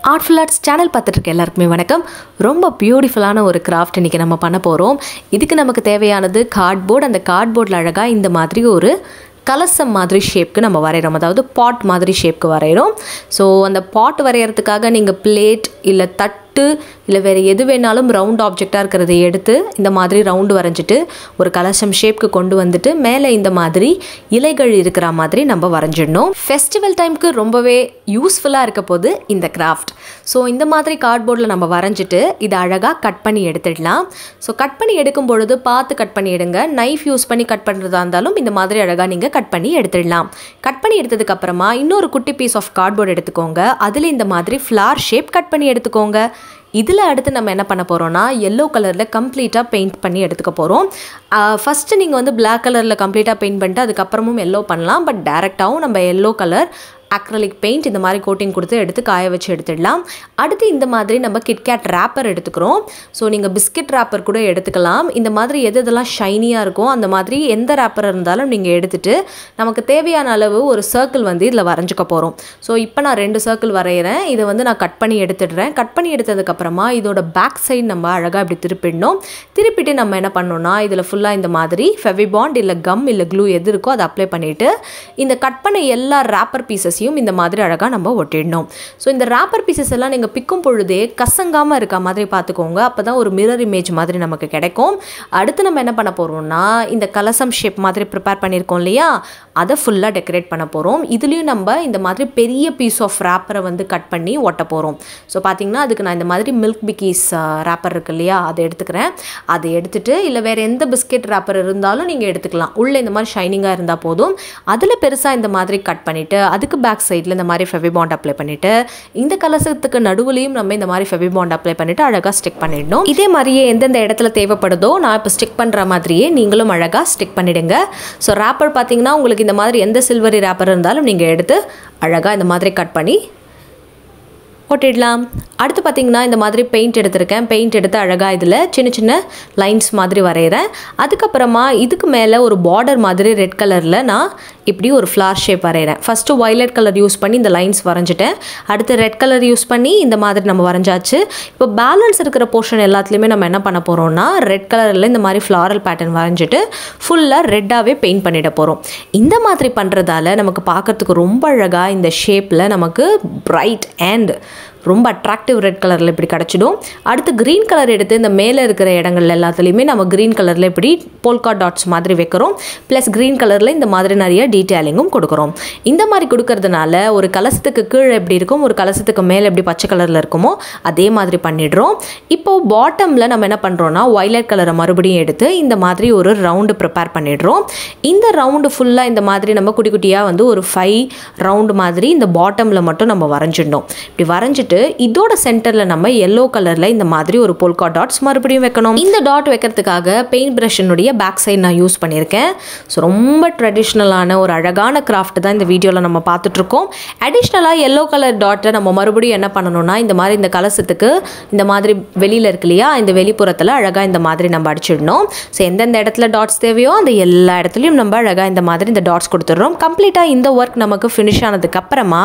Artful Arts channel பார்த்துட்டு இருக்க எல்லாருக்குமே வணக்கம். ரொம்ப பியூட்டிஃபுல்லான ஒரு கிராஃப்ட் இன்னைக்கு நம்ம பண்ண போறோம். இதுக்கு நமக்கு தேவையானது கார்ட்போர்ட். அந்த கார்ட்போர்ட்ல அழகா இந்த மாதிரி ஒரு கலசம் மாதிரி ஷேப்க்கு நம்ம வரைகிறோம். அதாவது பாட் மாதிரி ஷேப்க்கு வரைகிறோம். ஸோ அந்த பாட் வரைகிறதுக்காக நீங்கள் பிளேட் இல்லை தட்டு இல்லை வேறு எது வேணாலும் ரவுண்ட் ஆப்ஜெக்டாக இருக்கிறத எடுத்து இந்த மாதிரி ரவுண்டு வரைஞ்சிட்டு ஒரு கலசம் ஷேப்க்கு கொண்டு வந்துட்டு மேலே இந்த மாதிரி இலைகள் இருக்கிற மாதிரி நம்ம வரைஞ்சிடணும். ஃபெஸ்டிவல் டைமுக்கு ரொம்பவே யூஸ்ஃபுல்லாக இருக்க போது இந்த கிராஃப்ட். ஸோ இந்த மாதிரி கார்ட்போர்டில் நம்ம வரைஞ்சிட்டு இதை அழகாக கட் பண்ணி எடுத்துடலாம். ஸோ கட் பண்ணி எடுக்கும் பொழுது பார்த்து கட் பண்ணி எடுங்க. நைஃப் யூஸ் பண்ணி கட் பண்ணுறதா இருந்தாலும் இந்த மாதிரி அழகாக நீங்கள் கட் பண்ணி எடுத்துடலாம். கட் பண்ணி எடுத்ததுக்கப்புறமா இன்னொரு குட்டி பீஸ் ஆஃப் கார்ட்போர்ட் எடுத்துக்கோங்க. அதில் இந்த மாதிரி ஃப்ளார் ஷேப் கட் பண்ணி எடுத்துக்கோங்க. இதில் அடுத்து நம்ம என்ன பண்ண போகிறோம்னா எல்லோ கலரில் கம்ப்ளீட்டாக பெயிண்ட் பண்ணி எடுத்துக்க போகிறோம். ஃபஸ்ட்டு நீங்கள் வந்து பிளாக் கலரில் கம்ப்ளீட்டாக பெயிண்ட் பண்ணிட்டு அதுக்கப்புறமும் எல்லோ பண்ணலாம். பட் டேரெக்டாகவும் நம்ம எல்லோ கலர் அக்ரலிக் பெயிண்ட் இந்த மாதிரி கோட்டிங் கொடுத்து எடுத்து காய வச்சு எடுத்துடலாம். அடுத்து இந்த மாதிரி நம்ம கிட்கேட் ரேப்பர் எடுத்துக்கிறோம். ஸோ நீங்கள் பிஸ்கெட் ரேப்பர் கூட எடுத்துக்கலாம். இந்த மாதிரி எதெல்லாம் ஷைனியாக இருக்கோ அந்த மாதிரி எந்த ரேப்பர் இருந்தாலும் நீங்கள் எடுத்துகிட்டு நமக்கு தேவையான அளவு ஒரு சர்க்கிள் வந்து இதில் வரைஞ்சிக்க போகிறோம். ஸோ இப்போ நான் 2 சர்க்கிள் வரைகிறேன். இதை வந்து நான் கட் பண்ணி எடுத்துடுறேன். கட் பண்ணி எடுத்ததுக்கப்புறமா இதோட பேக் சைடு நம்ம அழகாக இப்படி திருப்பிடணும். திருப்பிட்டு நம்ம என்ன பண்ணோம்னா இதில் ஃபுல்லாக இந்த மாதிரி ஃபெவிபாண்ட் இல்லை கம் இல்லை க்ளூ எது இருக்கோ அதை அப்ளை பண்ணிவிட்டு இந்த கட் பண்ண எல்லா ரேப்பர் பீசஸ் இந்த மாதிரி அழகாக நம்ம ஒட்டிடணும். ஸோ இந்த ரேப்பர் பீசஸ் எல்லாம் நீங்கள் பிக்கும் பொழுதே கசங்காமல் இருக்க மாதிரி பார்த்துக்கோங்க. அப்போ தான் ஒரு மிரர் இமேஜ் மாதிரி நமக்கு கிடைக்கும். அடுத்து நம்ம என்ன பண்ண போகிறோம்னா இந்த கலசம் ஷேப் மாதிரி ப்ரிப்பேர் பண்ணியிருக்கோம் இல்லையா, அதை ஃபுல்லாக டெக்கரேட் பண்ண போகிறோம். இதுலேயும் நம்ம இந்த மாதிரி பெரிய பீஸ் ஆஃப் ரேப்பரை வந்து கட் பண்ணி ஒட்ட போகிறோம். ஸோ பார்த்தீங்கன்னா அதுக்கு நான் இந்த மாதிரி மில்க் பிக்கீஸ் ரேப்பர் இருக்கு இல்லையா, அதை எடுத்துக்கிறேன். அதை எடுத்துகிட்டு இல்லை வேறு எந்த பிஸ்கெட் ரேப்பர் இருந்தாலும் நீங்கள் எடுத்துக்கலாம். உள்ளே இந்த மாதிரி ஷைனிங்காக இருந்தால் போதும். அதில் பெருசாக இந்த மாதிரி கட் பண்ணிவிட்டு அதுக்கு பேக் சைடில் இந்த மாதிரி ஃபெவிபாண்ட் அப்ளை பண்ணிவிட்டு இந்த கலசத்துக்கு நடுவுலையும் நம்ம இந்த மாதிரி ஃபெவிபாண்ட் அப்ளை பண்ணிவிட்டு அழகாக ஸ்டிக் பண்ணிடணும். இதே மாதிரியே எந்தெந்த இடத்துல தேவைப்படுதோ நான் இப்போ ஸ்டிக் பண்ணுற மாதிரியே நீங்களும் அழகாக ஸ்டிக் பண்ணிவிடுங்க. ஸோ ரேப்பர் பார்த்தீங்கன்னா உங்களுக்கு இந்த மாதிரி எந்த சில்வரி ரேப்பர் இருந்தாலும் நீங்கள் எடுத்து அழகாக இந்த மாதிரி கட் பண்ணி ஒட்டிடலாம். அடுத்து பார்த்திங்கன்னா இந்த மாதிரி பெயிண்ட் எடுத்திருக்கேன். பெயிண்ட் எடுத்து அழகாக இதில் சின்ன சின்ன லைன்ஸ் மாதிரி வரைகிறேன். அதுக்கப்புறமா இதுக்கு மேலே ஒரு பார்டர் மாதிரி ரெட் கலரில் நான் இப்படி ஒரு ஃப்ளார் ஷேப் வரைகிறேன். ஃபஸ்ட்டு வயலட் கலர் யூஸ் பண்ணி இந்த லைன்ஸ் வரைஞ்சிட்டேன். அடுத்து ரெட் கலர் யூஸ் பண்ணி இந்த மாதிரி நம்ம வரைஞ்சாச்சு. இப்போ பேலன்ஸ் இருக்கிற போர்ஷன் எல்லாத்துலேயுமே நம்ம என்ன பண்ண போகிறோம்னா ரெட் கலரில் இந்த மாதிரி ஃப்ளாரல் பேட்டர்ன் வரைஞ்சிட்டு ஃபுல்லாக ரெட்டாகவே பெயிண்ட் பண்ணிட போகிறோம். இந்த மாதிரி பண்ணுறதால நமக்கு பார்க்குறதுக்கு ரொம்ப அழகாக இந்த ஷேப்பில் நமக்கு பிரைட் அண்ட் ரொம்ப அட்ராக்டிவ் ரெட் கலரில் இப்படி கிடச்சிடும். அடுத்து க்ரீன் கலர் எடுத்து இந்த மேலே இருக்கிற இடங்கள் எல்லாத்துலேயுமே நம்ம க்ரீன் கலரில் இப்படி போல்கா டாட்ஸ் மாதிரி வைக்கிறோம். ப்ளஸ் க்ரீன் கலரில் இந்த மாதிரி நிறைய டீட்டெயிலிங்கும் கொடுக்குறோம். இந்த மாதிரி கொடுக்கறதுனால ஒரு கலசத்துக்கு கீழே எப்படி இருக்கும், ஒரு கலசத்துக்கு மேலே எப்படி பச்சை கலரில் இருக்குமோ அதே மாதிரி பண்ணிடுறோம். இப்போது பாட்டமில் நம்ம என்ன பண்ணுறோன்னா வயலட் கலரை மறுபடியும் எடுத்து இந்த மாதிரி ஒரு ரவுண்டு ப்ரிப்பேர் பண்ணிடுறோம். இந்த ரவுண்டு ஃபுல்லாக இந்த மாதிரி நம்ம குட்டி குட்டியாக வந்து ஒரு 5 ரவுண்டு மாதிரி இந்த பாட்டமில் மட்டும் நம்ம வரைஞ்சிடணும். இப்படி வரைஞ்சிட்டு இதோட சென்டர்ல நம்ம yellow கலர்ல இந்த மாதிரி ஒரு polka dots மறுபடியும் வைக்கணும். இந்த டாட் வைக்கிறதுக்காக பெயிண்ட் பிரஷனுடைய பேக் சைடு நான் யூஸ் பண்ணியிருக்கேன். ஸோ ரொம்ப ட்ரெடிஷ்னலான ஒரு அழகான கிராஃப்ட் தான் இந்த வீடியோவில் நம்ம பார்த்துட்டு இருக்கோம். அடிஷ்னலாக yellow கலர் டாட்டை நம்ம மறுபடியும் என்ன பண்ணணும்னா இந்த மாதிரி இந்த கலசத்துக்கு இந்த மாதிரி வெளியில் இருக்கு இல்லையா, இந்த வெளிப்புறத்தில் அழகாக இந்த மாதிரி நம்ம அடிச்சிடணும். ஸோ எந்தெந்த இடத்துல டாட்ஸ் தேவையோ அந்த எல்லா இடத்துலையும் நம்ம அழகாக இந்த மாதிரி இந்த டாட்ஸ் கொடுத்துட்றோம். கம்ப்ளீட்டாக இந்த ஒர்க் நமக்கு ஃபினிஷ் ஆனதுக்கு அப்புறமா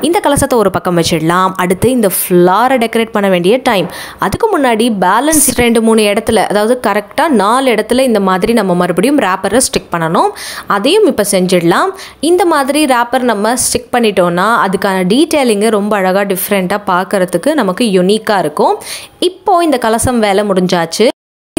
இந்த கலசத்தை ஒரு பக்கம் வச்சிடலாம். அடுத்து இந்த ஃப்ளாரை டெக்கரேட் பண்ண வேண்டிய டைம். அதுக்கு முன்னாடி பேலன்ஸ் 2-3 இடத்துல, அதாவது கரெக்டாக 4 இடத்துல இந்த மாதிரி நம்ம மறுபடியும் ரேப்பரை ஸ்டிக் பண்ணணும். அதையும் இப்போ செஞ்சிடலாம். இந்த மாதிரி ரேப்பர் நம்ம ஸ்டிக் பண்ணிட்டோம்னா அதுக்கான டீட்டெயிலிங்கு ரொம்ப அழகாக டிஃப்ரெண்ட்டாக பார்க்குறதுக்கு நமக்கு யுனிக்காக இருக்கும். இப்போது இந்த கலசம் வேலை முடிஞ்சாச்சு.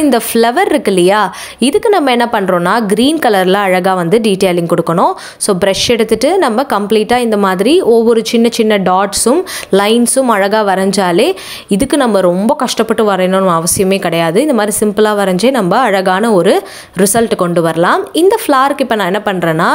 இந்த ஃப்ளவர் இருக்கு இல்லையா, இதுக்கு நம்ம என்ன பண்ணுறோன்னா க்ரீன் கலரில் அழகாக வந்து டீட்டெயிலிங் கொடுக்கணும். ஸோ ப்ரஷ் எடுத்துகிட்டு நம்ம கம்ப்ளீட்டாக இந்த மாதிரி ஒவ்வொரு சின்ன சின்ன டாட்ஸும் லைன்ஸும் அழகாக வரைஞ்சாலே இதுக்கு நம்ம ரொம்ப கஷ்டப்பட்டு வரையணும்னு அவசியமே கிடையாது. இந்த மாதிரி சிம்பிளாக வரைஞ்சே நம்ம அழகான ஒரு ரிசல்ட் கொண்டு வரலாம். இந்த ஃப்ளாருக்கு இப்போ நான் என்ன பண்ணுறேன்னா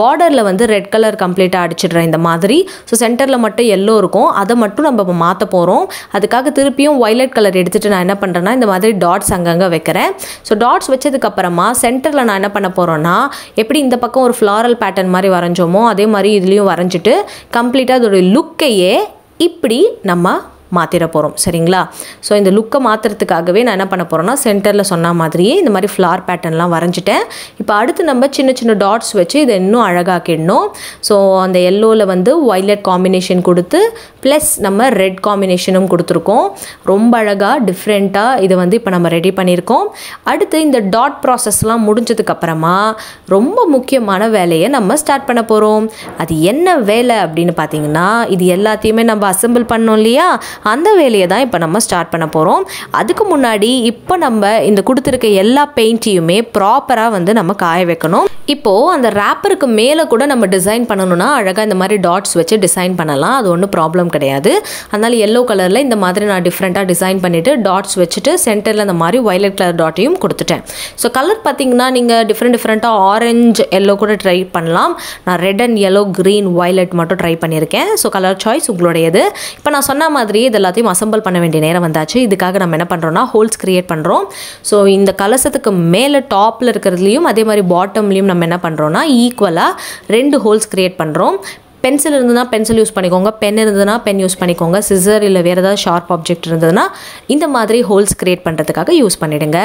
பார்டரில் வந்து ரெட் கலர் கம்ப்ளீட்டாக அடிச்சிடுறேன் இந்த மாதிரி. ஸோ சென்டரில் மட்டும் எல்லோ இருக்கும், அதை மட்டும் நம்ம மாற்ற போகிறோம். அதுக்காக திருப்பியும் வயலட் கலர் எடுத்துகிட்டு நான் என்ன பண்ணுறேன்னா இந்த மாதிரி டாட்ஸ் அங்கங்கே வைக்கிறேன். ஸோ டாட்ஸ் வச்சதுக்கப்புறமா சென்டரில் நான் என்ன பண்ண போகிறோன்னா எப்படி இந்த பக்கம் ஒரு ஃப்ளாரல் பேட்டர்ன் மாதிரி வரைஞ்சோமோ அதே மாதிரி இதுலேயும் வரைஞ்சிட்டு கம்ப்ளீட்டாக அதோடைய லுக்கையே இப்படி நம்ம மாற்றிட போகிறோம் சரிங்களா. ஸோ இந்த லுக்கை மாற்றுறதுக்காகவே நான் என்ன பண்ண போகிறேன்னா சென்டரில் சொன்ன மாதிரியே இந்த மாதிரி ஃப்ளார் பேட்டர்ன்லாம் வரைஞ்சிட்டேன். இப்போ அடுத்து நம்ம சின்ன சின்ன டாட்ஸ் வச்சு இதை இன்னும் அழகாக்கிடணும். ஸோ அந்த எல்லோவில் வந்து வைலட் காம்பினேஷன் கொடுத்து ப்ளஸ் நம்ம ரெட் காம்பினேஷனும் கொடுத்துருக்கோம். ரொம்ப அழகாக டிஃப்ரெண்ட்டாக இதை வந்து இப்போ நம்ம ரெடி பண்ணியிருக்கோம். அடுத்து இந்த டாட் ப்ராசஸ்லாம் முடிஞ்சதுக்கப்புறமா ரொம்ப முக்கியமான வேலையை நம்ம ஸ்டார்ட் பண்ண போகிறோம். அது என்ன வேலை அப்படின்னு பார்த்தீங்கன்னா இது எல்லாத்தையுமே நம்ம அசெம்பிள் பண்ணோம் இல்லையா, அந்த வேலையை தான் இப்போ நம்ம ஸ்டார்ட் பண்ண போகிறோம். அதுக்கு முன்னாடி இப்போ நம்ம இந்த கொடுத்துருக்க எல்லா பெயிண்ட்டையுமே ப்ராப்பராக வந்து நம்ம காய வைக்கணும். இப்போது அந்த ரேப்பருக்கு மேலே கூட நம்ம டிசைன் பண்ணணும்னா அழகாக இந்த மாதிரி டாட்ஸ் வச்சு டிசைன் பண்ணலாம். அது ஒன்றும் ப்ராப்ளம் கிடையாது. அதனால் எல்லோ கலரில் இந்த மாதிரி நான் டிஃப்ரெண்ட்டாக டிசைன் பண்ணிவிட்டு டாட்ஸ் வச்சுட்டு சென்டரில் இந்த மாதிரி வயலட் கலர் டாட்டையும் கொடுத்துட்டேன். ஸோ கலர் பார்த்தீங்கன்னா நீங்கள் டிஃப்ரெண்ட்டாக ஆரஞ்சு எல்லோ கூட ட்ரை பண்ணலாம். நான் red and yellow green violet மட்டும் ட்ரை பண்ணியிருக்கேன். ஸோ கலர் சாய்ஸ் உங்களுடையது. இப்போ நான் சொன்ன மாதிரி இது எல்லாத்தையும் அசெம்பிள் பண்ண வேண்டிய நேரம் வந்தாச்சு. இதுக்காக நம்ம என்ன பண்ணுறோம்னா ஹோல்ஸ் கிரியேட் பண்ணுறோம். ஸோ இந்த கலசத்துக்கு மேலே டாப்பில் இருக்கிறதுலையும் அதே மாதிரி பாட்டம்லேயும் நம்ம என்ன பண்ணுறோம்னா ஈக்குவலாக 2 ஹோல்ஸ் கிரியேட் பண்ணுறோம். பென்சில் இருந்ததுன்னா பென்சில் யூஸ் பண்ணிக்கோங்க, பென் இருந்ததுன்னா பென் யூஸ் பண்ணிக்கோங்க, சிசர் இல்லை வேறு ஏதாவது ஷார்ப் ஆப்ஜெக்ட் இருந்ததுன்னா இந்த மாதிரி ஹோல்ஸ் கிரியேட் பண்ணுறதுக்காக யூஸ் பண்ணிவிடுங்க.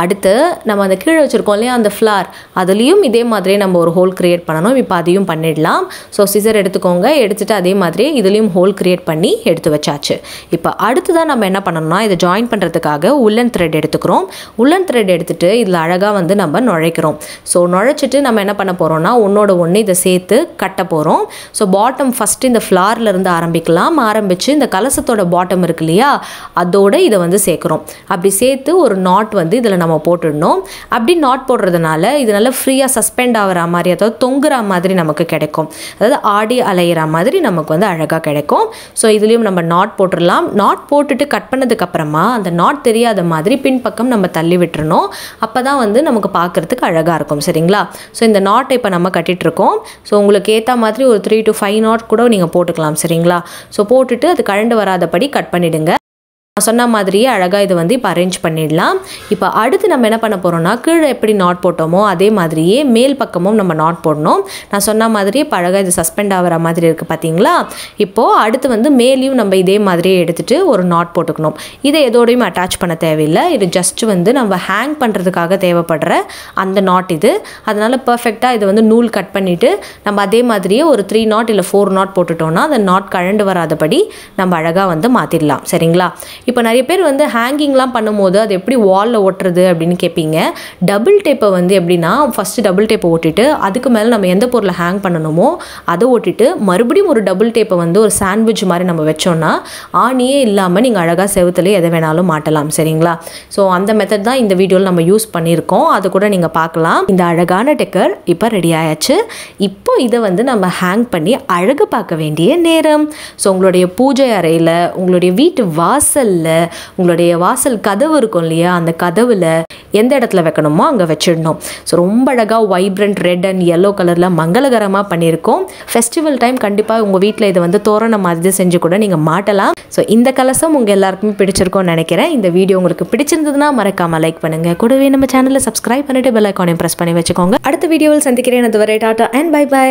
அடுத்து நம்ம அந்த கீழே வச்சுருக்கோம் இல்லையா அந்த ஃப்ளார், அதுலேயும் இதே மாதிரியே நம்ம ஒரு ஹோல் கிரியேட் பண்ணணும். இப்போ அதையும் பண்ணிடலாம். ஸோ சிசர் எடுத்துக்கோங்க, எடுத்துகிட்டு அதே மாதிரியே இதுலேயும் ஹோல் கிரியேட் பண்ணி எடுத்து வச்சாச்சு. இப்போ அடுத்ததான் நம்ம என்ன பண்ணணும்னா இதை ஜாயின் பண்ணுறதுக்காக உள்ளன் த்ரெட் எடுத்துக்கிறோம். உள்ளன் த்ரெட் எடுத்துகிட்டு இதில் அழகாக வந்து நம்ம நுழைக்கிறோம். ஸோ நுழைச்சிட்டு நம்ம என்ன பண்ண போகிறோம்னா ஒன்றோட ஒன்று இதை சேர்த்து கட்ட போகிறோம். ஸோ பாட்டம் ஃபஸ்ட்டு இந்த ஃப்ளார்லேருந்து ஆரம்பித்து இந்த கலசத்தோட பாட்டம் இருக்கு இல்லையா அதோட இதை வந்து சேர்க்குறோம். அப்படி சேர்த்து ஒரு நாட் வந்து இதில் நம்ம போட்டுடணும். அப்படி நாட் போடுறதுனால இது நல்லா ஃப்ரீயாக சஸ்பெண்ட் ஆகிற மாதிரி, அதாவது தொங்குற மாதிரி நமக்கு கிடைக்கும். அதாவது ஆடி அலையிற மாதிரி நமக்கு வந்து அழகாக கிடைக்கும். ஸோ இதுலேயும் நம்ம நாட் போட்டுடலாம். நாட் போட்டுட்டு கட் பண்ணதுக்கப்புறமா அந்த நாட் தெரியாத மாதிரி பின்பக்கம் நம்ம தள்ளி விட்டுறணும். அப்போ தான் வந்து நமக்கு பார்க்குறதுக்கு அழகாக இருக்கும் சரிங்களா. ஸோ இந்த நாட்டை இப்போ நம்ம கட்டிகிட்ருக்கோம். ஸோ உங்களுக்கு ஏற்ற மாதிரி ஒரு 3 to 5 நாட் கூட நீங்கள் போட்டுக்கலாம் சரிங்களா. ஸோ போட்டுட்டு அது கழண்டு வராதபடி கட் பண்ணிவிடுங்க. நான் சொன்ன மாதிரியே அழகாக இதை வந்து இப்போ அரேஞ்ச் பண்ணிடலாம். இப்போ அடுத்து நம்ம என்ன பண்ண போகிறோம்னா கீழே எப்படி நாட் போட்டோமோ அதே மாதிரியே மேல் பக்கமும் நம்ம நாட் போடணும். நான் சொன்ன மாதிரியே இப்போ அழகாக இது சஸ்பெண்ட் ஆகிற மாதிரி இருக்குது பார்த்தீங்களா. இப்போது அடுத்து வந்து மேலேயும் நம்ம இதே மாதிரியே எடுத்துகிட்டு ஒரு நாட் போட்டுக்கணும். இதை எதோடையும் அட்டாச் பண்ண தேவையில்லை. இது ஜஸ்ட் வந்து நம்ம ஹேங் பண்ணுறதுக்காக தேவைப்படுற அந்த நாட் இது. அதனால் பர்ஃபெக்டாக இதை வந்து நூல் கட் பண்ணிவிட்டு நம்ம அதே மாதிரியே ஒரு 3 நாட் இல்லை 4 நாட் போட்டுட்டோம்னா அந்த நாட் கழண்டு வராதபடி நம்ம அழகாக வந்து மாற்றிடலாம் சரிங்களா. இப்போ நிறைய பேர் வந்து ஹேங்கிங்லாம் பண்ணும்போது அது எப்படி வாலில் ஒட்டுறது அப்படின்னு கேட்பீங்க. டபுள் டேப்பை வந்து எப்படின்னா ஃபஸ்ட்டு டபுள் டேப்பை ஒட்டிட்டு அதுக்கு மேலே நம்ம எந்த பொருளை ஹேங் பண்ணணுமோ அதை ஒட்டிட்டு மறுபடியும் ஒரு டபுள் டேப்பை வந்து ஒரு சாண்ட்விச் மாதிரி நம்ம வச்சோன்னா ஆணியே இல்லாமல் நீங்கள் அழகாக செவுத்துல எதை வேணாலும் மாட்டலாம் சரிங்களா. ஸோ அந்த மெத்தட் தான் இந்த வீடியோவில் நம்ம யூஸ் பண்ணியிருக்கோம். அதை கூட நீங்கள் பார்க்கலாம். இந்த அழகான டெக்கர் இப்போ ரெடி ஆயாச்சு. இப்போ இதை வந்து நம்ம ஹேங் பண்ணி அழகு பார்க்க வேண்டிய நேரம். ஸோ உங்களுடைய பூஜை அறையில், உங்களுடைய வீட்டு வாசல், உங்களுடைய வாசல் கதவு இருக்கும் இல்லையா அந்த கதவுல எந்த இடத்துல வைக்கணுமோ அங்கே வச்சிடணும். ஸோ ரொம்ப அழகாக வைப்ரண்ட் ரெட் அண்ட் எல்லோ கலரில் மங்களகரமாக பண்ணியிருக்கோம். ஃபெஸ்டிவல் டைம் கண்டிப்பாக உங்கள் வீட்டில் இதை வந்து தோரணம் மாதிரி செஞ்சு கூட நீங்கள் மாட்டலாம். ஸோ இந்த கலசம் உங்கள் எல்லாருக்குமே பிடிச்சிருக்கும்னு நினைக்கிறேன். இந்த வீடியோ உங்களுக்கு பிடிச்சிருந்ததுன்னா மறக்காமல் லைக் பண்ணுங்கள். கூடவே நம்ம சேனலை சப்ஸ்கிரைப் பண்ணிட்டு பெல் ஐக்கானையும் ப்ரெஸ் பண்ணி வச்சுக்கோங்க. அடுத்த வீடியோவில் சந்திக்கிறேன். அதுவரை டாடா அண்ட் பை பை.